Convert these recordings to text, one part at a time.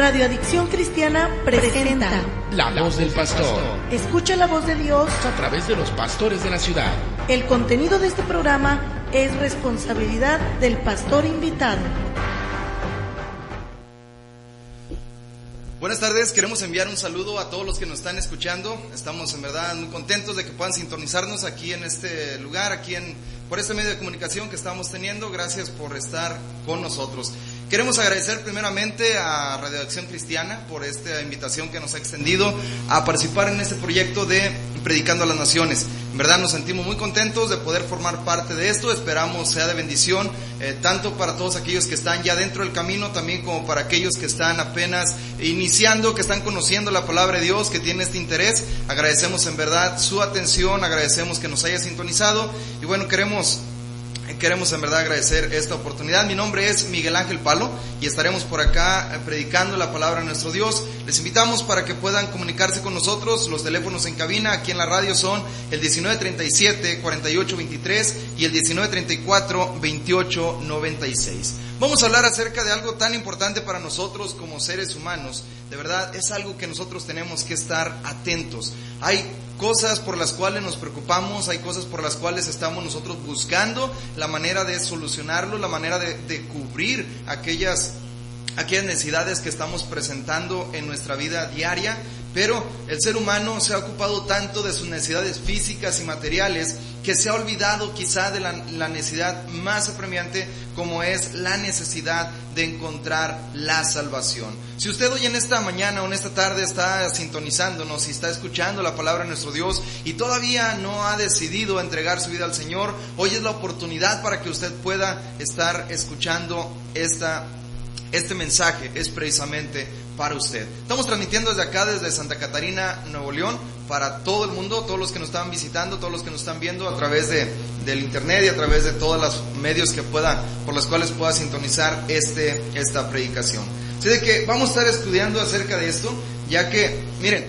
Radio Adicción Cristiana presenta La Voz del Pastor. Escucha la voz de Dios A través de los pastores de la ciudad. El contenido de este programa es responsabilidad del pastor invitado. Buenas tardes, queremos enviar un saludo a todos los que nos están escuchando. Estamos en verdad muy contentos de que puedan sintonizarnos aquí en este lugar, por este medio de comunicación que estamos teniendo. Gracias por estar con nosotros. Queremos agradecer primeramente a Radio Acción Cristiana por esta invitación que nos ha extendido a participar en este proyecto de Predicando a las Naciones. En verdad nos sentimos muy contentos de poder formar parte de esto. Esperamos sea de bendición, tanto para todos aquellos que están ya dentro del camino, también como para aquellos que están apenas iniciando, que están conociendo la palabra de Dios, que tienen este interés. Agradecemos en verdad su atención, agradecemos que nos haya sintonizado y bueno, queremos en verdad agradecer esta oportunidad. Mi nombre es Miguel Ángel Palo y estaremos por acá predicando la palabra de nuestro Dios. Les invitamos para que puedan comunicarse con nosotros. Los teléfonos en cabina aquí en la radio son el 1937-4823 y el 1934-2896. Vamos a hablar acerca de algo tan importante para nosotros como seres humanos. De verdad es algo que nosotros tenemos que estar atentos. Hay cosas por las cuales nos preocupamos, hay cosas por las cuales estamos nosotros buscando la manera de solucionarlo, la manera de cubrir aquellas necesidades que estamos presentando en nuestra vida diaria. Pero el ser humano se ha ocupado tanto de sus necesidades físicas y materiales que se ha olvidado quizá de la necesidad más apremiante, como es la necesidad de encontrar la salvación. Si usted hoy en esta mañana o en esta tarde está sintonizándonos y está escuchando la palabra de nuestro Dios y todavía no ha decidido entregar su vida al Señor, hoy es la oportunidad para que usted pueda estar escuchando este mensaje. Es precisamente para usted. Estamos transmitiendo desde acá, desde Santa Catarina, Nuevo León, para todo el mundo, todos los que nos están visitando, todos los que nos están viendo a través del internet y a través de todos los medios por los cuales pueda sintonizar esta predicación. Así de que vamos a estar estudiando acerca de esto, ya que, miren,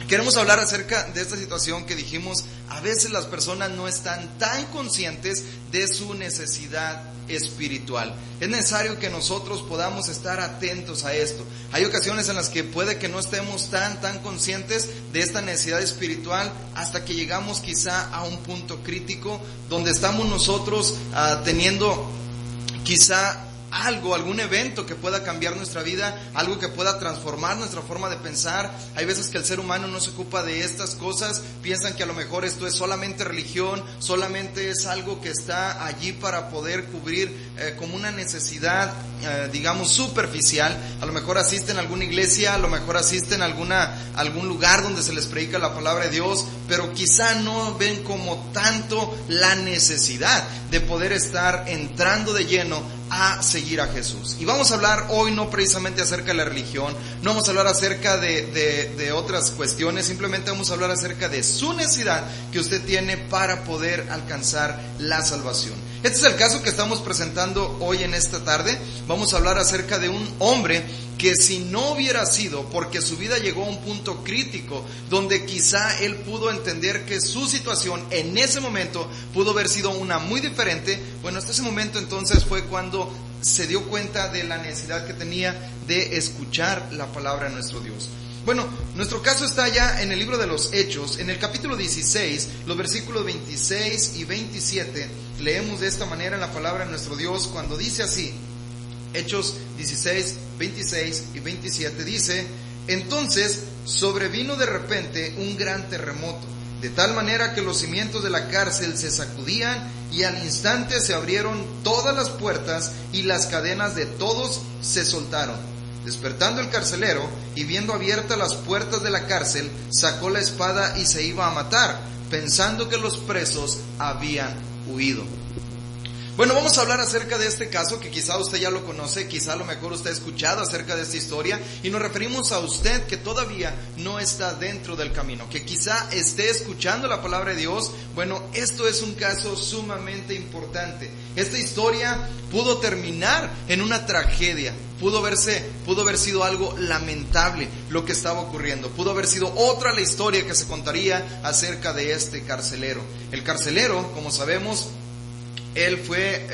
queremos hablar acerca de esta situación que dijimos. A veces las personas no están tan conscientes de su necesidad espiritual. Es necesario que nosotros podamos estar atentos a esto. Hay ocasiones en las que puede que no estemos tan conscientes de esta necesidad espiritual hasta que llegamos quizá a un punto crítico donde estamos nosotros teniendo quizá algún evento que pueda cambiar nuestra vida, algo que pueda transformar nuestra forma de pensar. Hay veces que el ser humano no se ocupa de estas cosas, piensan que a lo mejor esto es solamente religión, solamente es algo que está allí para poder cubrir como una necesidad, digamos, superficial. A lo mejor asisten a alguna iglesia, a lo mejor asisten a algún lugar donde se les predica la palabra de Dios, pero quizá no ven como tanto la necesidad de poder estar entrando de lleno a seguir a Jesús. Y vamos a hablar hoy no precisamente acerca de la religión, no vamos a hablar acerca de otras cuestiones, simplemente vamos a hablar acerca de su necesidad que usted tiene para poder alcanzar la salvación. Este es el caso que estamos presentando hoy en esta tarde. Vamos a hablar acerca de un hombre que si no hubiera sido porque su vida llegó a un punto crítico donde quizá él pudo entender que su situación en ese momento pudo haber sido una muy diferente, bueno, hasta ese momento entonces fue cuando se dio cuenta de la necesidad que tenía de escuchar la palabra de nuestro Dios. Bueno, nuestro caso está ya en el libro de los Hechos, en el capítulo 16, los versículos 26 y 27, leemos de esta manera en la palabra de nuestro Dios cuando dice así. Hechos 16, 26 y 27 dice: entonces sobrevino de repente un gran terremoto, de tal manera que los cimientos de la cárcel se sacudían y al instante se abrieron todas las puertas y las cadenas de todos se soltaron. Despertando el carcelero y viendo abiertas las puertas de la cárcel, sacó la espada y se iba a matar, pensando que los presos habían huido. Bueno, vamos a hablar acerca de este caso que quizá usted ya lo conoce, quizá a lo mejor usted ha escuchado acerca de esta historia y nos referimos a usted que todavía no está dentro del camino, que quizá esté escuchando la palabra de Dios. Bueno, esto es un caso sumamente importante. Esta historia pudo terminar en una tragedia, pudo haber sido algo lamentable lo que estaba ocurriendo, pudo haber sido otra la historia que se contaría acerca de este carcelero. El carcelero, como sabemos, él fue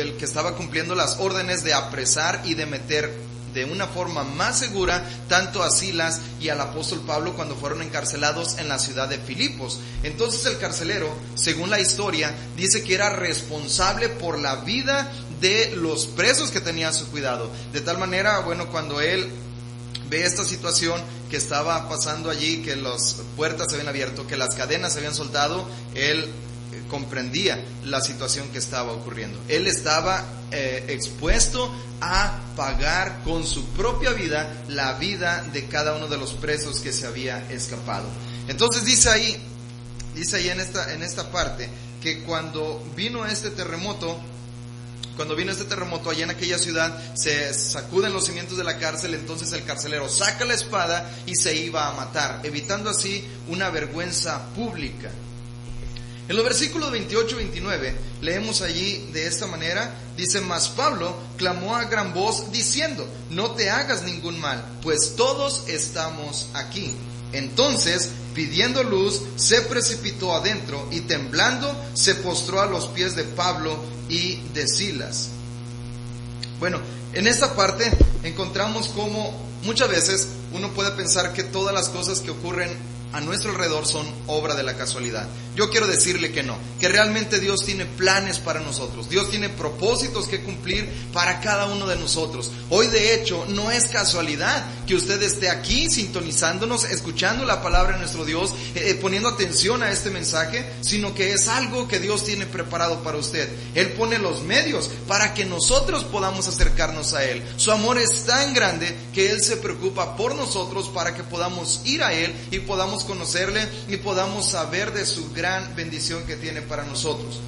el que estaba cumpliendo las órdenes de apresar y de meter de una forma más segura tanto a Silas y al apóstol Pablo cuando fueron encarcelados en la ciudad de Filipos. Entonces el carcelero, según la historia, dice que era responsable por la vida de los presos que tenía a su cuidado. De tal manera, bueno, cuando él ve esta situación que estaba pasando allí, que las puertas se habían abierto, que las cadenas se habían soltado, él comprendía la situación que estaba ocurriendo. Él estaba expuesto a pagar con su propia vida la vida de cada uno de los presos que se había escapado. Entonces dice ahí en esta parte que cuando vino este terremoto allá en aquella ciudad, se sacuden los cimientos de la cárcel. Entonces el carcelero saca la espada y se iba a matar, evitando así una vergüenza pública. En los versículos 28 y 29 leemos allí de esta manera, dice: mas Pablo clamó a gran voz diciendo: no te hagas ningún mal, pues todos estamos aquí. Entonces, pidiendo luz, se precipitó adentro y temblando se postró a los pies de Pablo y de Silas. Bueno, en esta parte encontramos cómo muchas veces uno puede pensar que todas las cosas que ocurren a nuestro alrededor son obra de la casualidad. Yo quiero decirle que no, que realmente Dios tiene planes para nosotros. Dios tiene propósitos que cumplir para cada uno de nosotros. Hoy, de hecho, no es casualidad que usted esté aquí sintonizándonos, escuchando la palabra de nuestro Dios, poniendo atención a este mensaje, sino que es algo que Dios tiene preparado para usted. Él pone los medios para que nosotros podamos acercarnos a Él. Su amor es tan grande que Él se preocupa por nosotros para que podamos ir a Él y podamos conocerle y podamos saber de su gran bendición que tiene para nosotros.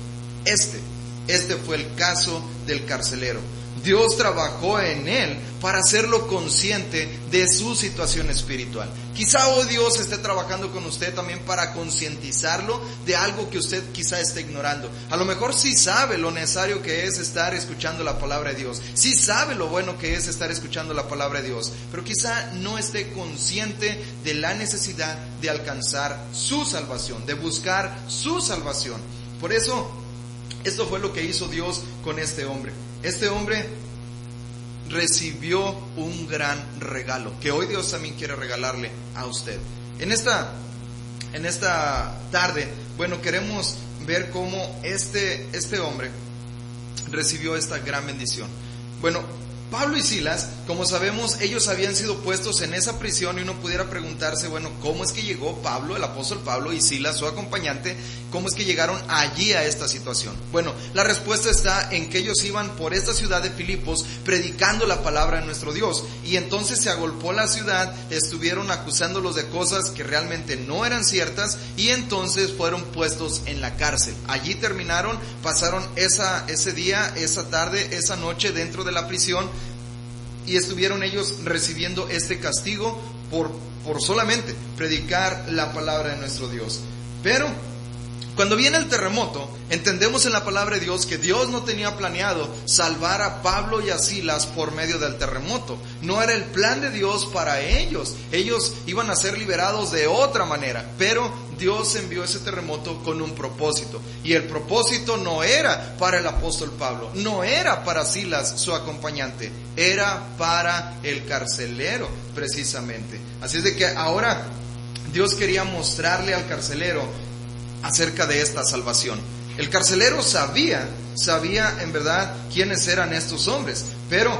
Este fue el caso del carcelero. Dios trabajó en él para hacerlo consciente de su situación espiritual. Quizá hoy Dios esté trabajando con usted también para concientizarlo de algo que usted quizá esté ignorando. A lo mejor sí sabe lo necesario que es estar escuchando la palabra de Dios. Sí sabe lo bueno que es estar escuchando la palabra de Dios. Pero quizá no esté consciente de la necesidad de alcanzar su salvación, de buscar su salvación. Por eso, esto fue lo que hizo Dios con este hombre. Este hombre recibió un gran regalo que hoy Dios también quiere regalarle a usted. En esta tarde, bueno, queremos ver cómo este hombre recibió esta gran bendición. Bueno, Pablo y Silas, como sabemos, ellos habían sido puestos en esa prisión y uno pudiera preguntarse, bueno, ¿cómo es que llegó Pablo, el apóstol Pablo, y Silas, su acompañante, cómo es que llegaron allí a esta situación? Bueno, la respuesta está en que ellos iban por esta ciudad de Filipos predicando la palabra de nuestro Dios, y entonces se agolpó la ciudad, estuvieron acusándolos de cosas que realmente no eran ciertas, y entonces fueron puestos en la cárcel. Allí terminaron, pasaron ese día, esa tarde, esa noche dentro de la prisión, y estuvieron ellos recibiendo este castigo por solamente predicar la palabra de nuestro Dios. Pero cuando viene el terremoto, entendemos en la palabra de Dios que Dios no tenía planeado salvar a Pablo y a Silas por medio del terremoto. No era el plan de Dios para ellos. Ellos iban a ser liberados de otra manera, pero Dios envió ese terremoto con un propósito. Y el propósito no era para el apóstol Pablo, no era para Silas, su acompañante, era para el carcelero precisamente. Así es de que ahora Dios quería mostrarle al carcelero acerca de esta salvación. El carcelero sabía en verdad quiénes eran estos hombres, pero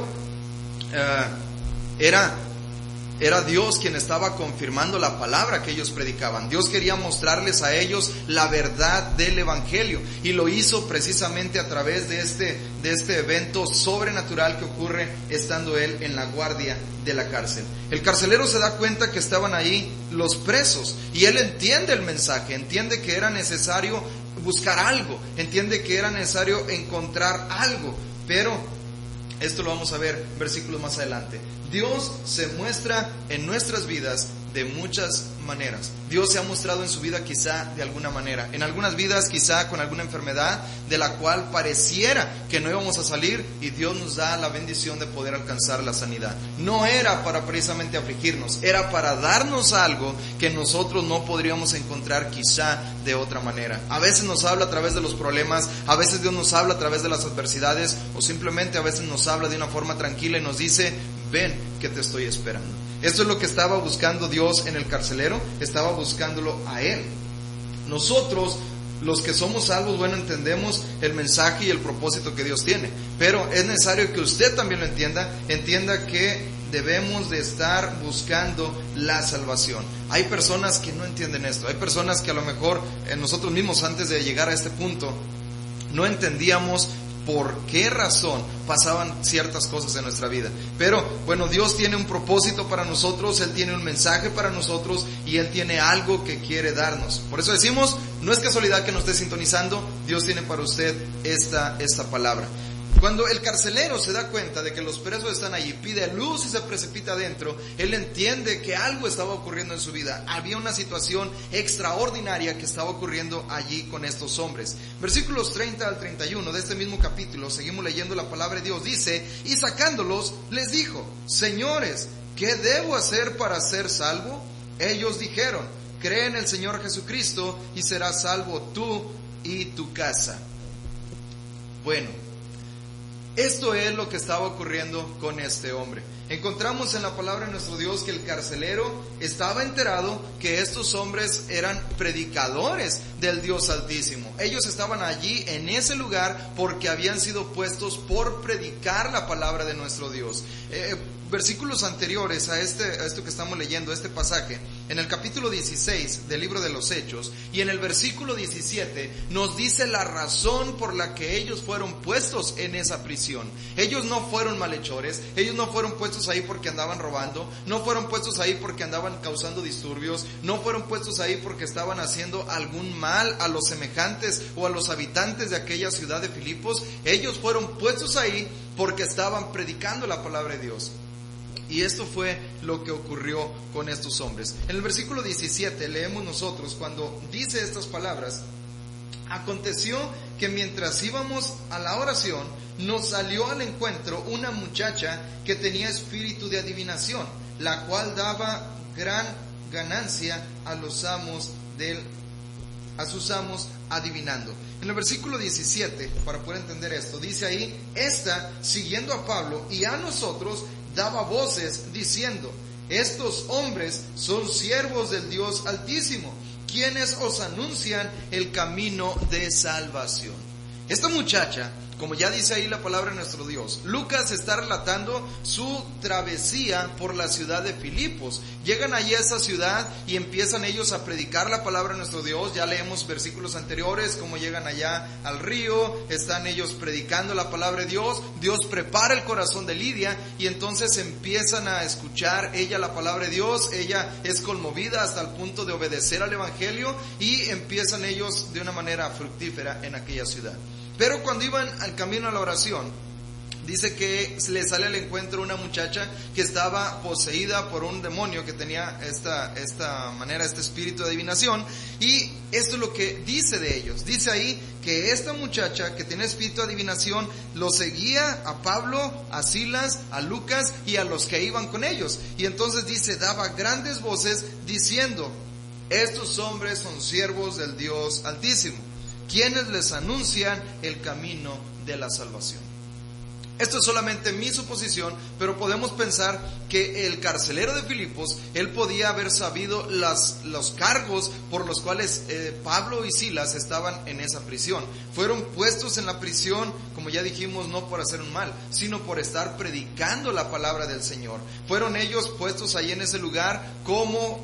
era Dios quien estaba confirmando la palabra que ellos predicaban. Dios quería mostrarles a ellos la verdad del evangelio, y lo hizo precisamente a través de este evento sobrenatural que ocurre estando él en la guardia de la cárcel. El carcelero se da cuenta que estaban ahí los presos, y él entiende el mensaje, entiende que era necesario buscar algo, entiende que era necesario encontrar algo, pero esto lo vamos a ver versículos más adelante. Dios se muestra en nuestras vidas de muchas maneras. Dios se ha mostrado en su vida quizá de alguna manera, en algunas vidas quizá con alguna enfermedad de la cual pareciera que no íbamos a salir, y Dios nos da la bendición de poder alcanzar la sanidad. No era para precisamente afligirnos, era para darnos algo que nosotros no podríamos encontrar quizá de otra manera. A veces nos habla a través de los problemas, a veces Dios nos habla a través de las adversidades, o simplemente a veces nos habla de una forma tranquila y nos dice: ven que te estoy esperando. Esto es lo que estaba buscando Dios en el carcelero, estaba buscándolo a él. Nosotros, los que somos salvos, bueno, entendemos el mensaje y el propósito que Dios tiene, pero es necesario que usted también lo entienda que debemos de estar buscando la salvación. Hay personas que no entienden esto, hay personas que a lo mejor nosotros mismos antes de llegar a este punto no entendíamos por qué razón pasaban ciertas cosas en nuestra vida. Pero bueno, Dios tiene un propósito para nosotros, Él tiene un mensaje para nosotros y Él tiene algo que quiere darnos. Por eso decimos, no es casualidad que nos esté sintonizando, Dios tiene para usted esta palabra. Cuando el carcelero se da cuenta de que los presos están allí, pide luz y se precipita adentro, él entiende que algo estaba ocurriendo en su vida. Había una situación extraordinaria que estaba ocurriendo allí con estos hombres. Versículos 30 al 31 de este mismo capítulo, seguimos leyendo la palabra de Dios, dice: y sacándolos les dijo: señores, ¿qué debo hacer para ser salvo? Ellos dijeron: cree en el Señor Jesucristo y serás salvo tú y tu casa. Bueno, esto es lo que estaba ocurriendo con este hombre. Encontramos en la palabra de nuestro Dios que el carcelero estaba enterado que estos hombres eran predicadores del Dios Altísimo. Ellos estaban allí en ese lugar porque habían sido puestos por predicar la palabra de nuestro Dios. Versículos anteriores a esto que estamos leyendo, este pasaje, en el capítulo 16 del libro de los Hechos y en el versículo 17 nos dice la razón por la que ellos fueron puestos en esa prisión. Ellos no fueron malhechores, ellos no fueron puestos ahí porque andaban robando, no fueron puestos ahí porque andaban causando disturbios, no fueron puestos ahí porque estaban haciendo algún mal a los semejantes o a los habitantes de aquella ciudad de Filipos. Ellos fueron puestos ahí porque estaban predicando la palabra de Dios. Y esto fue lo que ocurrió con estos hombres. En el versículo 17 leemos nosotros cuando dice estas palabras: aconteció que mientras íbamos a la oración, nos salió al encuentro una muchacha que tenía espíritu de adivinación, la cual daba gran ganancia a sus amos adivinando. En el versículo 17, para poder entender esto, dice ahí: esta, siguiendo a Pablo y a nosotros, daba voces diciendo: estos hombres son siervos del Dios Altísimo, quienes os anuncian el camino de salvación. Esta muchacha, como ya dice ahí la palabra de nuestro Dios, Lucas está relatando su travesía por la ciudad de Filipos. Llegan allí a esa ciudad y empiezan ellos a predicar la palabra de nuestro Dios. Ya leemos versículos anteriores, cómo llegan allá al río, están ellos predicando la palabra de Dios. Dios prepara el corazón de Lidia y entonces empiezan a escuchar ella la palabra de Dios. Ella es conmovida hasta el punto de obedecer al evangelio y empiezan ellos de una manera fructífera en aquella ciudad. Pero cuando iban al camino a la oración, dice que le sale al encuentro una muchacha que estaba poseída por un demonio que tenía esta espíritu de adivinación. Y esto es lo que dice de ellos. Dice ahí que esta muchacha que tiene espíritu de adivinación lo seguía a Pablo, a Silas, a Lucas y a los que iban con ellos. Y entonces dice, daba grandes voces diciendo: estos hombres son siervos del Dios Altísimo, quienes les anuncian el camino de la salvación. Esto es solamente mi suposición, pero podemos pensar que el carcelero de Filipos, él podía haber sabido los cargos por los cuales Pablo y Silas estaban en esa prisión. Fueron puestos en la prisión, como ya dijimos, no por hacer un mal, sino por estar predicando la palabra del Señor. Fueron ellos puestos ahí en ese lugar como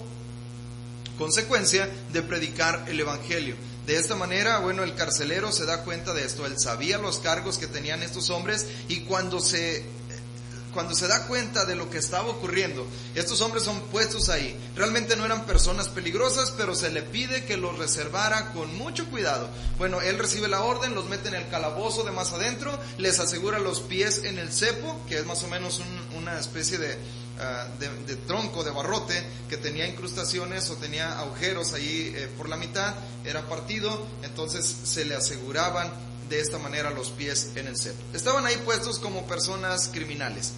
consecuencia de predicar el evangelio. De esta manera, bueno, el carcelero se da cuenta de esto. Él sabía los cargos que tenían estos hombres y cuando se da cuenta de lo que estaba ocurriendo, estos hombres son puestos ahí. Realmente no eran personas peligrosas, pero se le pide que los reservara con mucho cuidado. Bueno, él recibe la orden, los mete en el calabozo de más adentro, les asegura los pies en el cepo, que es más o menos una especie de tronco, de barrote, que tenía incrustaciones o tenía agujeros ahí por la mitad, era partido, entonces se le aseguraban de esta manera los pies en el cepo. Estaban ahí puestos como personas criminales,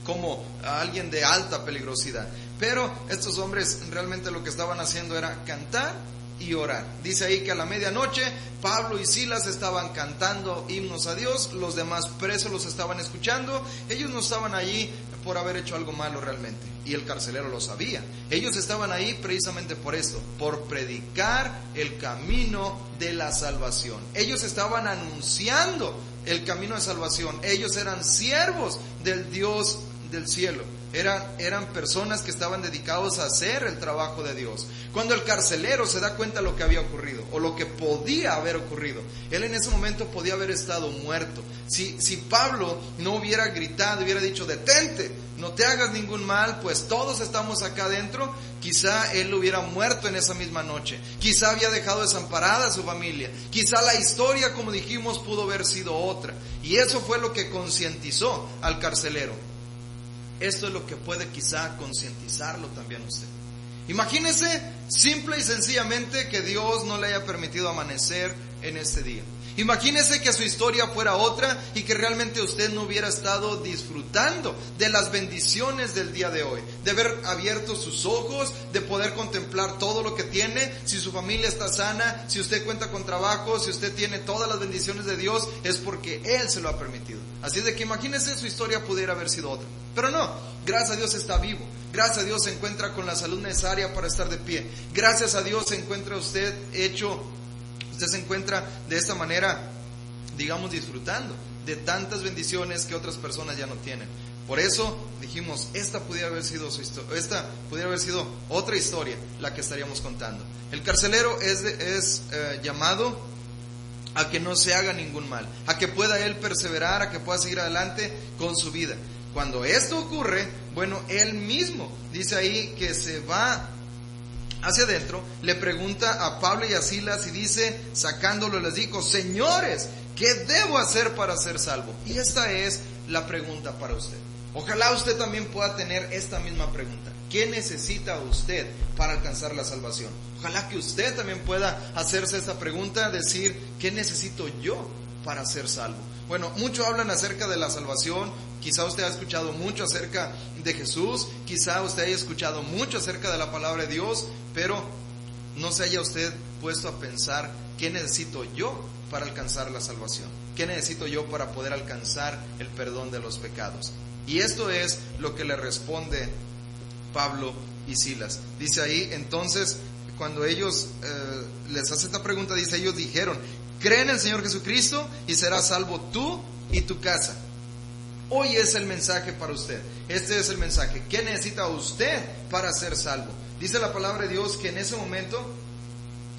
como alguien de alta peligrosidad, pero estos hombres realmente lo que estaban haciendo era cantar y orar. Dice ahí que a la medianoche Pablo y Silas estaban cantando himnos a Dios, los demás presos los estaban escuchando. Ellos no estaban allí por haber hecho algo malo realmente. Y el carcelero lo sabía. Ellos estaban ahí precisamente por esto, por predicar el camino de la salvación. Ellos estaban anunciando el camino de salvación. Ellos eran siervos del Dios del cielo. Eran personas que estaban dedicados a hacer el trabajo de Dios. Cuando el carcelero se da cuenta de lo que había ocurrido, o lo que podía haber ocurrido, él en ese momento podía haber estado muerto. Si Pablo no hubiera gritado, hubiera dicho: detente, no te hagas ningún mal, pues todos estamos acá adentro, quizá él hubiera muerto en esa misma noche. Quizá había dejado desamparada a su familia. Quizá la historia, como dijimos, pudo haber sido otra. Y eso fue lo que concientizó al carcelero. Esto es lo que puede quizá concientizarlo también usted. Imagínese simple y sencillamente que Dios no le haya permitido amanecer en este día. Imagínese que su historia fuera otra y que realmente usted no hubiera estado disfrutando de las bendiciones del día de hoy, de haber abierto sus ojos, de poder contemplar todo lo que tiene. Si su familia está sana, si usted cuenta con trabajo, si usted tiene todas las bendiciones de Dios, es porque Él se lo ha permitido. Así de que imagínese, su historia pudiera haber sido otra. Pero no, gracias a Dios está vivo. Gracias a Dios se encuentra con la salud necesaria para estar de pie. Gracias a Dios se encuentra usted usted se encuentra de esta manera, digamos, disfrutando de tantas bendiciones que otras personas ya no tienen. Por eso dijimos, esta pudiera haber sido otra historia la que estaríamos contando. El carcelero es llamado a que no se haga ningún mal, a que pueda él perseverar, a que pueda seguir adelante con su vida. Cuando esto ocurre, bueno, él mismo dice ahí que se va hacia adentro, le pregunta a Pablo y a Silas y dice, sacándolo, les dijo: señores, ¿qué debo hacer para ser salvo? Y esta es la pregunta para usted. Ojalá usted también pueda tener esta misma pregunta. ¿Qué necesita usted para alcanzar la salvación? Ojalá que usted también pueda hacerse esta pregunta, decir: ¿qué necesito yo para ser salvo? Bueno, muchos hablan acerca de la salvación. Quizá usted ha escuchado mucho acerca de Jesús, quizá usted haya escuchado mucho acerca de la palabra de Dios, pero no se haya usted puesto a pensar: ¿qué necesito yo para alcanzar la salvación? ¿Qué necesito yo para poder alcanzar el perdón de los pecados? Y esto es lo que le responde Pablo y Silas. Dice ahí, entonces, cuando ellos les hace esta pregunta, dice: ellos dijeron: cree en el Señor Jesucristo y serás salvo tú y tu casa. Hoy es el mensaje para usted. Este es el mensaje. ¿Qué necesita usted para ser salvo? Dice la palabra de Dios que en ese momento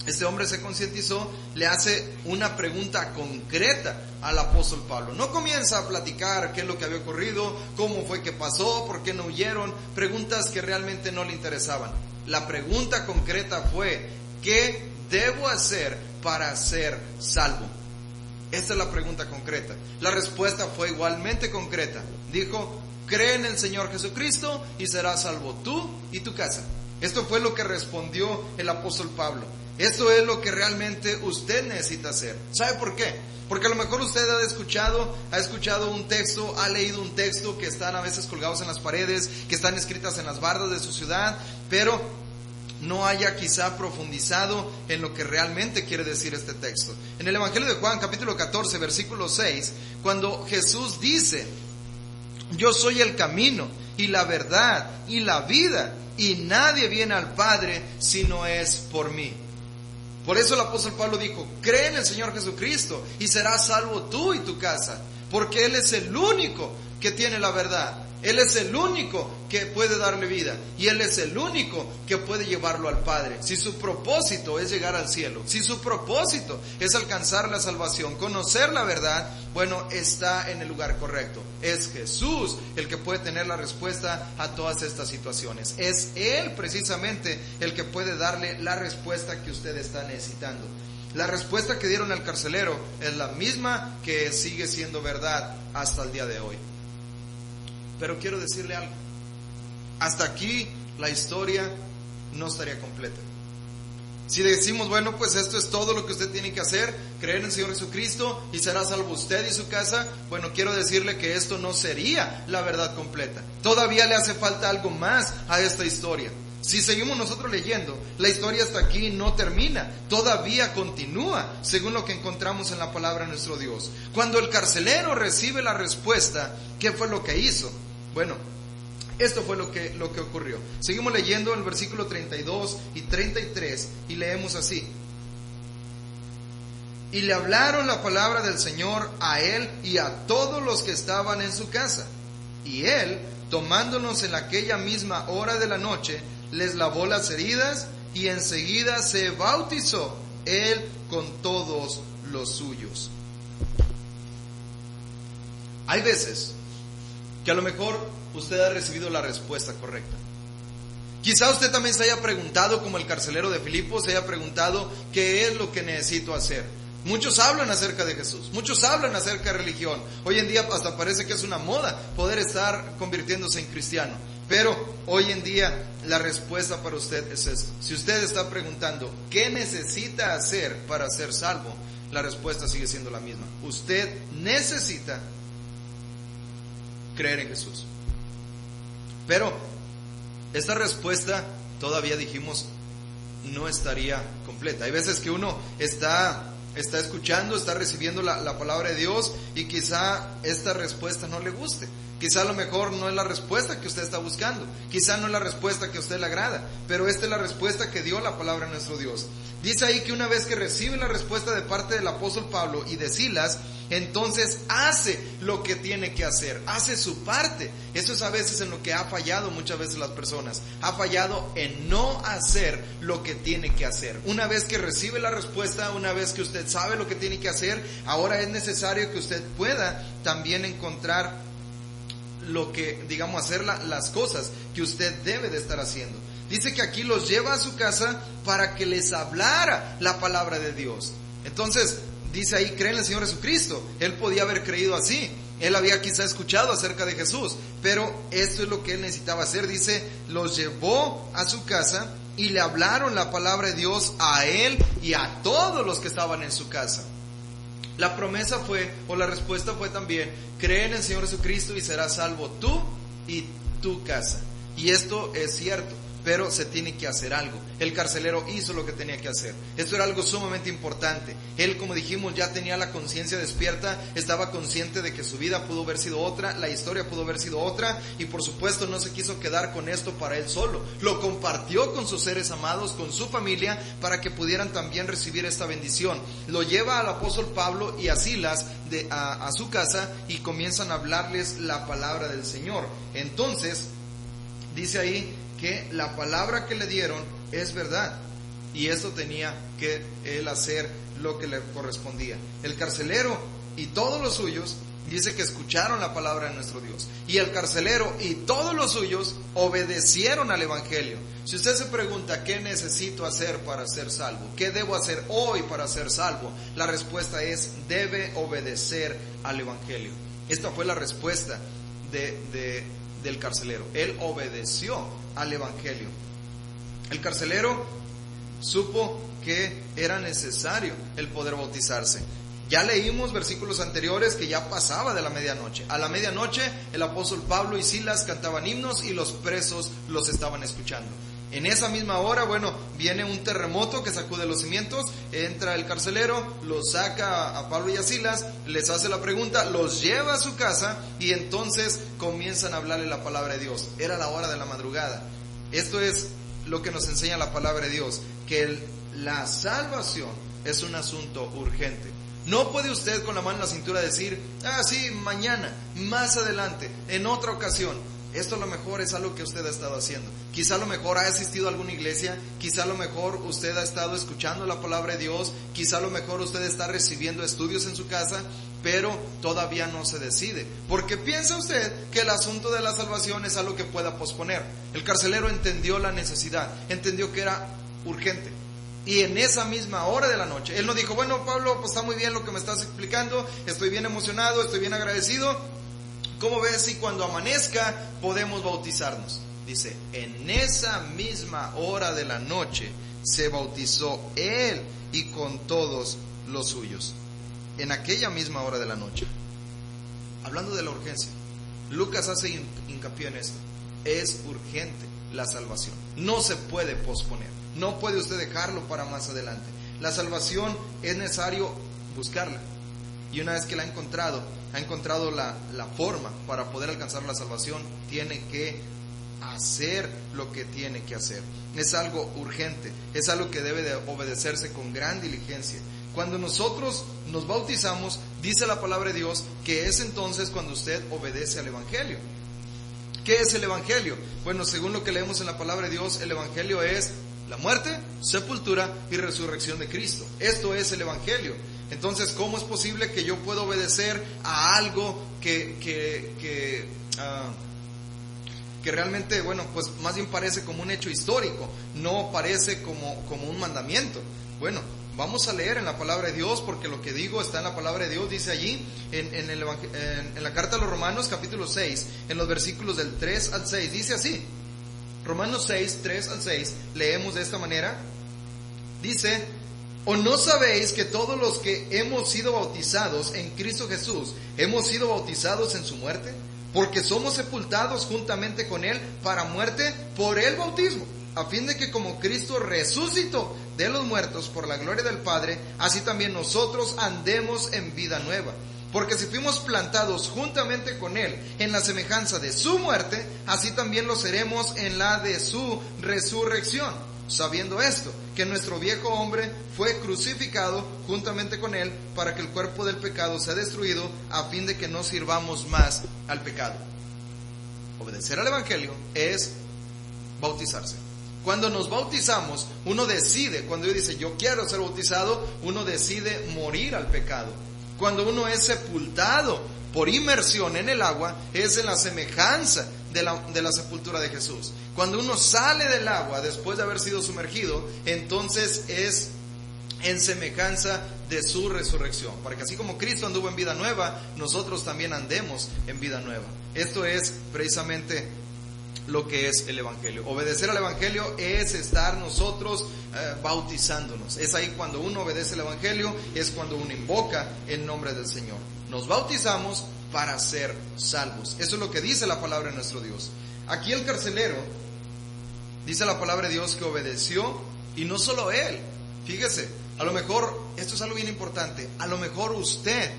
este hombre se concientizó, le hace una pregunta concreta al apóstol Pablo. No comienza a platicar qué es lo que había ocurrido, cómo fue que pasó, por qué no huyeron, preguntas que realmente no le interesaban. La pregunta concreta fue: ¿qué debo hacer para ser salvo? Esta es la pregunta concreta. La respuesta fue igualmente concreta. Dijo: cree en el Señor Jesucristo y serás salvo tú y tu casa. Esto fue lo que respondió el apóstol Pablo. Esto es lo que realmente usted necesita hacer. ¿Sabe por qué? Porque a lo mejor usted ha escuchado un texto, ha leído un texto que están a veces colgados en las paredes, que están escritas en las bardas de su ciudad, pero no haya quizá profundizado en lo que realmente quiere decir este texto. En el Evangelio de Juan, capítulo 14, versículo 6, cuando Jesús dice: yo soy el camino y la verdad y la vida, y nadie viene al Padre si no es por mí. Por eso el apóstol Pablo dijo: cree en el Señor Jesucristo y serás salvo tú y tu casa, porque Él es el único que tiene la verdad. Él es el único que puede darle vida, y Él es el único que puede llevarlo al Padre. Si su propósito es llegar al cielo, si su propósito es alcanzar la salvación, conocer la verdad, bueno, está en el lugar correcto. Es Jesús el que puede tener la respuesta a todas estas situaciones. Es Él precisamente el que puede darle la respuesta que usted está necesitando. La respuesta que dieron al carcelero es la misma que sigue siendo verdad hasta el día de hoy. Pero quiero decirle algo: hasta aquí la historia no estaría completa. Si decimos, bueno, pues esto es todo lo que usted tiene que hacer, creer en el Señor Jesucristo y será salvo usted y su casa, bueno, quiero decirle que esto no sería la verdad completa. Todavía le hace falta algo más a esta historia. Si seguimos nosotros leyendo, la historia hasta aquí no termina, todavía continúa, según lo que encontramos en la palabra de nuestro Dios. Cuando el carcelero recibe la respuesta, ¿qué fue lo que hizo? Bueno, Esto fue lo que ocurrió. Seguimos leyendo el versículo 32 y 33 y leemos así. Y le hablaron la palabra del Señor a él y a todos los que estaban en su casa. Y él, tomándonos en aquella misma hora de la noche, les lavó las heridas y enseguida se bautizó él con todos los suyos. Hay veces que a lo mejor usted ha recibido la respuesta correcta. Quizá usted también se haya preguntado, como el carcelero de Filipos, se haya preguntado qué es lo que necesito hacer. Muchos hablan acerca de Jesús, muchos hablan acerca de religión. Hoy en día hasta parece que es una moda poder estar convirtiéndose en cristiano. Pero hoy en día la respuesta para usted es esto. Si usted está preguntando ¿qué necesita hacer para ser salvo?, la respuesta sigue siendo la misma. Usted necesita creer en Jesús. Pero esta respuesta, todavía dijimos, no estaría completa. Hay veces que uno está escuchando, está recibiendo la palabra de Dios y quizá esta respuesta no le guste. Quizá a lo mejor no es la respuesta que usted está buscando. Quizá no es la respuesta que a usted le agrada. Pero esta es la respuesta que dio la palabra de nuestro Dios. Dice ahí que una vez que recibe la respuesta de parte del apóstol Pablo y de Silas, entonces hace lo que tiene que hacer, hace su parte. Eso es a veces en lo que ha fallado muchas veces las personas. Ha fallado en no hacer lo que tiene que hacer. Una vez que recibe la respuesta, una vez que usted sabe lo que tiene que hacer, ahora es necesario que usted pueda también encontrar lo que, digamos, hacer las cosas que usted debe de estar haciendo. Dice que aquí los lleva a su casa para que les hablara la palabra de Dios. Entonces, dice ahí, creen en el Señor Jesucristo. Él podía haber creído así. Él había quizá escuchado acerca de Jesús, pero esto es lo que él necesitaba hacer. Dice, los llevó a su casa y le hablaron la palabra de Dios a él y a todos los que estaban en su casa. La promesa fue, o la respuesta fue también, cree en el Señor Jesucristo y serás salvo tú y tu casa. Y esto es cierto, pero se tiene que hacer algo. El carcelero hizo lo que tenía que hacer. Esto era algo sumamente importante. Él, como dijimos, ya tenía la conciencia despierta, estaba consciente de que su vida pudo haber sido otra, la historia pudo haber sido otra, y por supuesto no se quiso quedar con esto para él solo. Lo compartió con sus seres amados, con su familia, para que pudieran también recibir esta bendición. Lo lleva al apóstol Pablo y a Silas a su casa y comienzan a hablarles la palabra del Señor. Entonces, dice ahí que la palabra que le dieron es verdad, y esto tenía que él hacer lo que le correspondía. El carcelero y todos los suyos, dice que escucharon la palabra de nuestro Dios, y el carcelero y todos los suyos obedecieron al evangelio. Si usted se pregunta ¿qué necesito hacer para ser salvo? ¿Qué debo hacer hoy para ser salvo? La respuesta es: debe obedecer al evangelio. Esta fue la respuesta del carcelero. Él obedeció al evangelio. El carcelero supo que era necesario el poder bautizarse. Ya leímos versículos anteriores que ya pasaba de la medianoche. A la medianoche el apóstol Pablo y Silas cantaban himnos y los presos los estaban escuchando. En esa misma hora, viene un terremoto que sacude los cimientos, entra el carcelero, los saca a Pablo y a Silas, les hace la pregunta, los lleva a su casa y entonces comienzan a hablarle la palabra de Dios. Era la hora de la madrugada. Esto es lo que nos enseña la palabra de Dios, que la salvación es un asunto urgente. No puede usted con la mano en la cintura decir, sí, mañana, más adelante, en otra ocasión. Esto a lo mejor es algo que usted ha estado haciendo. Quizá a lo mejor ha asistido a alguna iglesia, quizá a lo mejor usted ha estado escuchando la palabra de Dios, quizá a lo mejor usted está recibiendo estudios en su casa, pero todavía no se decide. Porque piensa usted que el asunto de la salvación es algo que pueda posponer. El carcelero entendió la necesidad, entendió que era urgente. Y en esa misma hora de la noche, él no dijo, Pablo, pues está muy bien lo que me estás explicando, estoy bien emocionado, estoy bien agradecido. ¿Cómo ves si cuando amanezca podemos bautizarnos? Dice, en esa misma hora de la noche se bautizó él y con todos los suyos. En aquella misma hora de la noche. Hablando de la urgencia, Lucas hace hincapié en esto. Es urgente la salvación. No se puede posponer. No puede usted dejarlo para más adelante. La salvación es necesario buscarla. Y una vez que la ha encontrado la forma para poder alcanzar la salvación, tiene que hacer lo que tiene que hacer. Es algo urgente, es algo que debe de obedecerse con gran diligencia. Cuando nosotros nos bautizamos, dice la palabra de Dios que es entonces cuando usted obedece al Evangelio. ¿Qué es el Evangelio? Bueno, según lo que leemos en la palabra de Dios, el Evangelio es la muerte, sepultura y resurrección de Cristo. Esto es el Evangelio. Entonces, ¿cómo es posible que yo pueda obedecer a algo que realmente, bueno, pues más bien parece como un hecho histórico, no parece como un mandamiento? Bueno, vamos a leer en la palabra de Dios, porque lo que digo está en la palabra de Dios. Dice allí en la carta a los Romanos capítulo 6, en los versículos del 3 al 6, dice así. Romanos 6, 3 al 6, leemos de esta manera. Dice: ¿o no sabéis que todos los que hemos sido bautizados en Cristo Jesús hemos sido bautizados en su muerte? Porque somos sepultados juntamente con Él para muerte por el bautismo, a fin de que como Cristo resucitó de los muertos por la gloria del Padre, así también nosotros andemos en vida nueva. Porque si fuimos plantados juntamente con Él en la semejanza de su muerte, así también lo seremos en la de su resurrección. Sabiendo esto, que nuestro viejo hombre fue crucificado juntamente con Él para que el cuerpo del pecado sea destruido, a fin de que no sirvamos más al pecado. Obedecer al Evangelio es bautizarse. Cuando nos bautizamos, uno decide, cuando uno dice yo quiero ser bautizado, uno decide morir al pecado. Cuando uno es sepultado por inmersión en el agua, es en la semejanza de la sepultura de Jesús. Cuando uno sale del agua después de haber sido sumergido, entonces es en semejanza de su resurrección, para que así como Cristo anduvo en vida nueva, nosotros también andemos en vida nueva. Esto es precisamente lo que es el Evangelio. Obedecer al Evangelio es estar nosotros bautizándonos. Es ahí cuando uno obedece el Evangelio, es cuando uno invoca el nombre del Señor. Nos bautizamos para ser salvos. Eso es lo que dice la palabra de nuestro Dios. Aquí el carcelero, dice la palabra de Dios que obedeció, y no solo él. Fíjese, a lo mejor, esto es algo bien importante, a lo mejor usted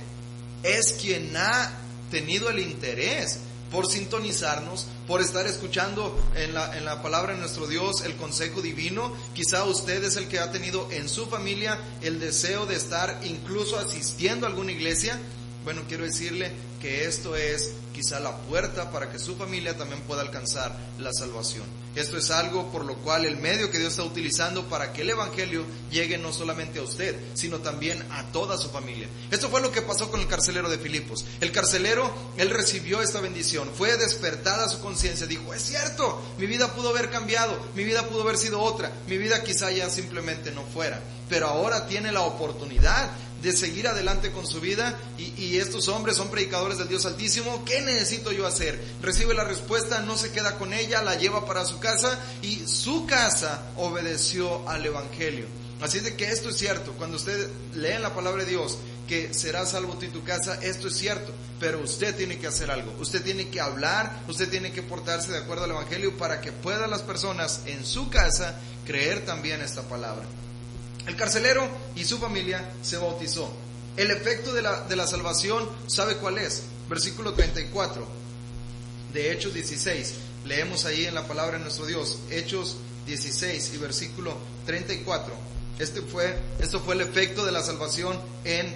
es quien ha tenido el interés por sintonizarnos, por estar escuchando en la palabra de nuestro Dios el consejo divino. Quizá usted es el que ha tenido en su familia el deseo de estar incluso asistiendo a alguna iglesia. Bueno, quiero decirle que esto es quizá la puerta para que su familia también pueda alcanzar la salvación. Esto es algo por lo cual el medio que Dios está utilizando para que el Evangelio llegue no solamente a usted, sino también a toda su familia. Esto fue lo que pasó con el carcelero de Filipos. El carcelero, él recibió esta bendición, fue despertada su conciencia, dijo, es cierto, mi vida pudo haber cambiado, mi vida pudo haber sido otra, mi vida quizá ya simplemente no fuera, pero ahora tiene la oportunidad de seguir adelante con su vida, y estos hombres son predicadores del Dios Altísimo. ¿Qué necesito yo hacer? Recibe la respuesta, no se queda con ella, la lleva para su casa, y su casa obedeció al Evangelio. Así de que esto es cierto. Cuando usted lee en la palabra de Dios que serás salvo tú y tu casa, esto es cierto, pero usted tiene que hacer algo. Usted tiene que hablar, usted tiene que portarse de acuerdo al Evangelio para que puedan las personas en su casa creer también esta palabra. El carcelero y su familia se bautizó. El efecto de la salvación, ¿sabe cuál es? Versículo 34 de Hechos 16. Leemos ahí en la palabra de nuestro Dios, Hechos 16 y versículo 34. Esto fue el efecto de la salvación en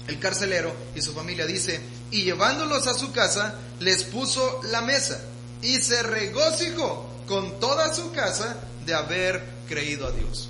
el carcelero y su familia. Dice, y llevándolos a su casa, les puso la mesa y se regocijó con toda su casa de haber creído a Dios.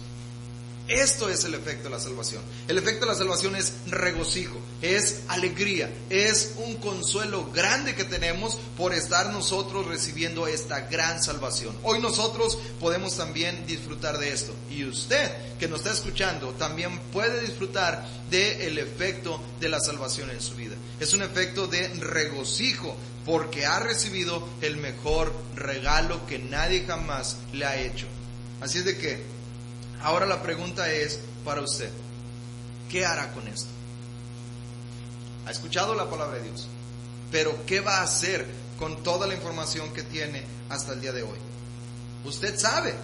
Esto es el efecto de la salvación. El efecto de la salvación es regocijo, es alegría, es un consuelo grande que tenemos por estar nosotros recibiendo esta gran salvación. Hoy nosotros podemos también disfrutar de esto, y usted que nos está escuchando también puede disfrutar del efecto de la salvación en su vida. Es un efecto de regocijo porque ha recibido el mejor regalo que nadie jamás le ha hecho. Así es de que ahora la pregunta es para usted, ¿qué hará con esto? Ha escuchado la palabra de Dios, pero ¿qué va a hacer con toda la información que tiene hasta el día de hoy? Usted sabe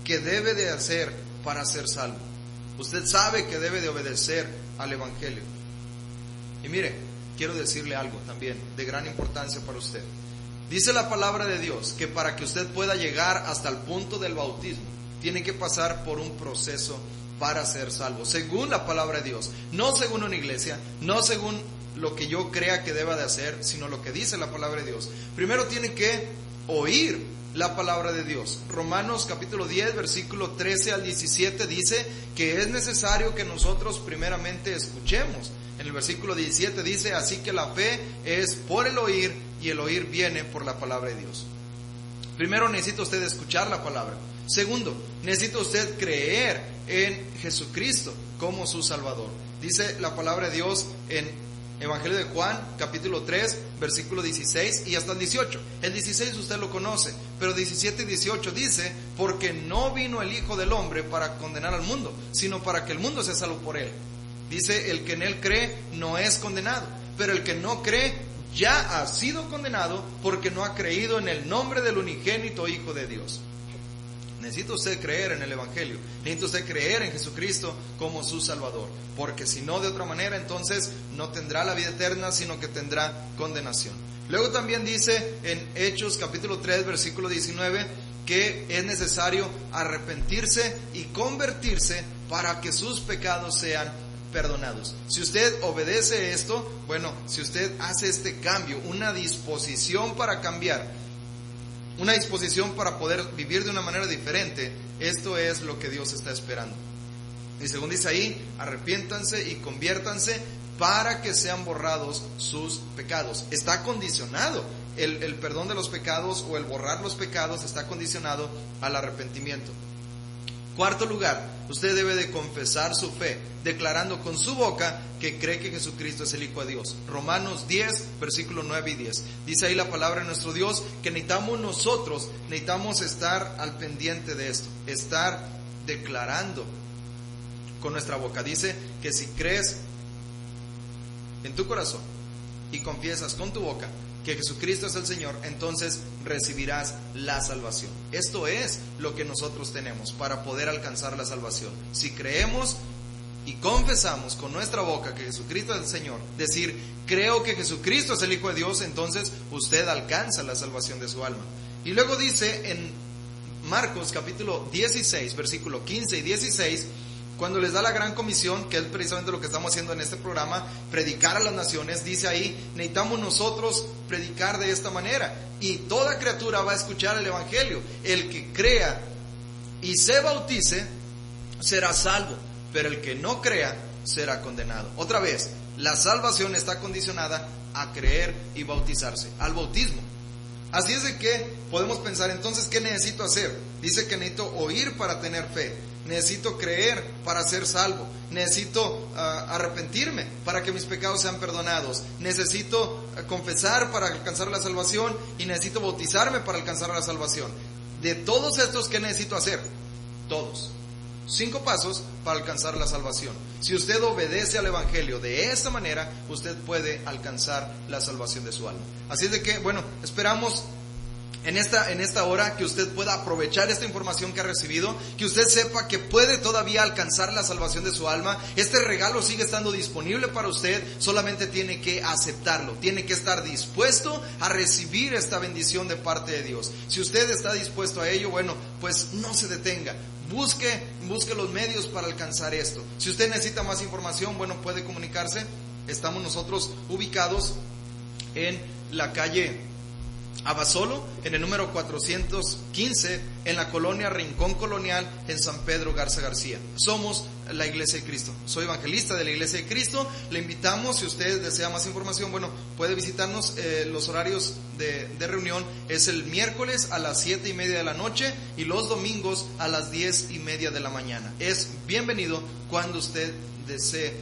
qué debe de hacer para ser salvo. Usted sabe que debe de obedecer al Evangelio. Y mire, quiero decirle algo también de gran importancia para usted. Dice la palabra de Dios que para que usted pueda llegar hasta el punto del bautismo, tiene que pasar por un proceso para ser salvo, según la palabra de Dios, no según una iglesia, no según lo que yo crea que deba de hacer, sino lo que dice la palabra de Dios. Primero tiene que oír la palabra de Dios. Romanos capítulo 10, versículo 13 al 17 dice que es necesario que nosotros primeramente escuchemos. En el versículo 17 dice, así que la fe es por el oír y el oír viene por la palabra de Dios. Primero necesita usted escuchar la palabra. Segundo, necesita usted creer en Jesucristo como su Salvador. Dice la palabra de Dios en Evangelio de Juan, capítulo 3, versículo 16 y hasta el 18. El 16 usted lo conoce, pero 17 y 18 dice, porque no vino el Hijo del Hombre para condenar al mundo, sino para que el mundo sea salvo por él. Dice, el que en él cree no es condenado, pero el que no cree ya ha sido condenado porque no ha creído en el nombre del unigénito Hijo de Dios. Necesita usted creer en el Evangelio, necesita usted creer en Jesucristo como su Salvador, porque si no, de otra manera, entonces no tendrá la vida eterna, sino que tendrá condenación. Luego también dice en Hechos capítulo 3, versículo 19, que es necesario arrepentirse y convertirse para que sus pecados sean perdonados. Si usted obedece esto, bueno, si usted hace este cambio, una disposición para cambiar, una disposición para poder vivir de una manera diferente, esto es lo que Dios está esperando. Y según dice ahí, arrepiéntanse y conviértanse para que sean borrados sus pecados. Está condicionado el perdón de los pecados o el borrar los pecados, está condicionado al arrepentimiento. Cuarto lugar, usted debe de confesar su fe, declarando con su boca que cree que Jesucristo es el Hijo de Dios. Romanos 10, versículos 9 y 10. Dice ahí la palabra de nuestro Dios que necesitamos estar al pendiente de esto, estar declarando con nuestra boca. Dice que si crees en tu corazón y confiesas con tu boca que Jesucristo es el Señor, entonces recibirás la salvación. Esto es lo que nosotros tenemos para poder alcanzar la salvación. Si creemos y confesamos con nuestra boca que Jesucristo es el Señor, decir, creo que Jesucristo es el Hijo de Dios, entonces usted alcanza la salvación de su alma. Y luego dice en Marcos capítulo 16, versículo 15 y 16, cuando les da la gran comisión, que es precisamente lo que estamos haciendo en este programa, predicar a las naciones, dice ahí, necesitamos nosotros predicar de esta manera, y toda criatura va a escuchar el Evangelio. El que crea y se bautice será salvo, pero el que no crea será condenado. Otra vez, la salvación está condicionada a creer y bautizarse, al bautismo. Así es de que podemos pensar, entonces, ¿qué necesito hacer? Dice que necesito oír para tener fe, necesito creer para ser salvo, necesito arrepentirme para que mis pecados sean perdonados, necesito confesar para alcanzar la salvación y necesito bautizarme para alcanzar la salvación. De todos estos, ¿qué necesito hacer? Todos. 5 pasos para alcanzar la salvación. Si usted obedece al Evangelio de esta manera, usted puede alcanzar la salvación de su alma. Así es de que, bueno, esperamos en esta hora que usted pueda aprovechar esta información que ha recibido, que usted sepa que puede todavía alcanzar la salvación de su alma. Este regalo sigue estando disponible para usted, solamente tiene que aceptarlo, tiene que estar dispuesto a recibir esta bendición de parte de Dios. Si usted está dispuesto a ello, bueno, pues no se detenga. Busque los medios para alcanzar esto. Si usted necesita más información, bueno, puede comunicarse. Estamos nosotros ubicados en la calle Abasolo, en el número 415, en la colonia Rincón Colonial, en San Pedro Garza García. Somos la Iglesia de Cristo. Soy evangelista de la Iglesia de Cristo. Le invitamos, si usted desea más información, bueno, puede visitarnos. Los horarios de reunión es el miércoles a las 7:30 de la noche y los domingos a las 10:30 de la mañana. Es bienvenido cuando usted desee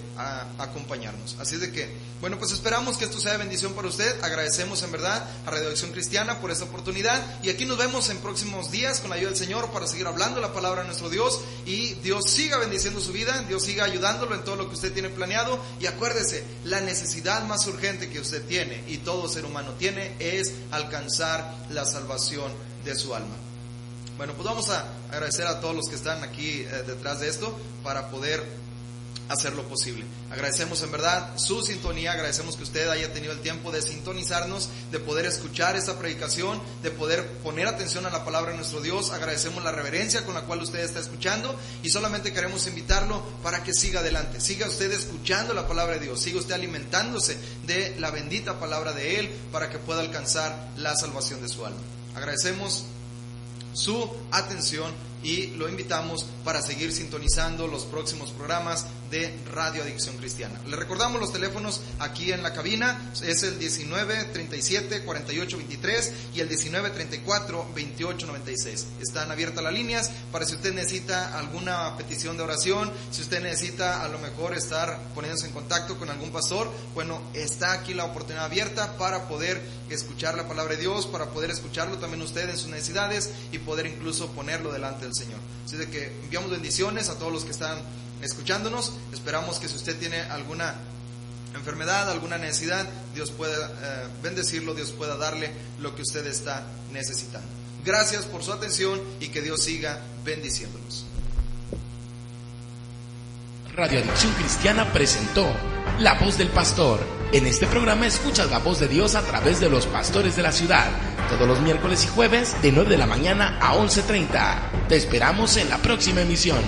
acompañarnos. Así es de que, bueno, pues esperamos que esto sea de bendición para usted. Agradecemos en verdad a Radio Acción Cristiana por esta oportunidad, y aquí nos vemos en próximos días con la ayuda del Señor para seguir hablando la palabra de nuestro Dios, y Dios siga bendiciendo su vida, Dios siga ayudándolo en todo lo que usted tiene planeado. Y acuérdese, la necesidad más urgente que usted tiene y todo ser humano tiene es alcanzar la salvación de su alma. Bueno, pues vamos a agradecer a todos los que están aquí detrás de esto para poder hacerlo posible. Agradecemos en verdad su sintonía, agradecemos que usted haya tenido el tiempo de sintonizarnos, de poder escuchar esta predicación, de poder poner atención a la palabra de nuestro Dios. Agradecemos la reverencia con la cual usted está escuchando y solamente queremos invitarlo para que siga adelante, siga usted escuchando la palabra de Dios, siga usted alimentándose de la bendita palabra de Él para que pueda alcanzar la salvación de su alma. Agradecemos su atención y lo invitamos para seguir sintonizando los próximos programas de Radio Adicción Cristiana. Le recordamos los teléfonos aquí en la cabina, es el 1937-4823 y el 1934-2896. Están abiertas las líneas para si usted necesita alguna petición de oración, si usted necesita a lo mejor estar poniéndose en contacto con algún pastor, bueno, está aquí la oportunidad abierta para poder escuchar la palabra de Dios, para poder escucharlo también usted en sus necesidades y poder incluso ponerlo delante del Señor. Así de que enviamos bendiciones a todos los que están escuchándonos. Esperamos que si usted tiene alguna enfermedad, alguna necesidad, Dios pueda bendecirlo, Dios pueda darle lo que usted está necesitando. Gracias por su atención y que Dios siga bendiciéndolos. Radio Adicción Cristiana presentó La Voz del Pastor. En este programa escuchas la voz de Dios a través de los pastores de la ciudad, todos los miércoles y jueves de 9 de la mañana a 11:30. Te esperamos en la próxima emisión.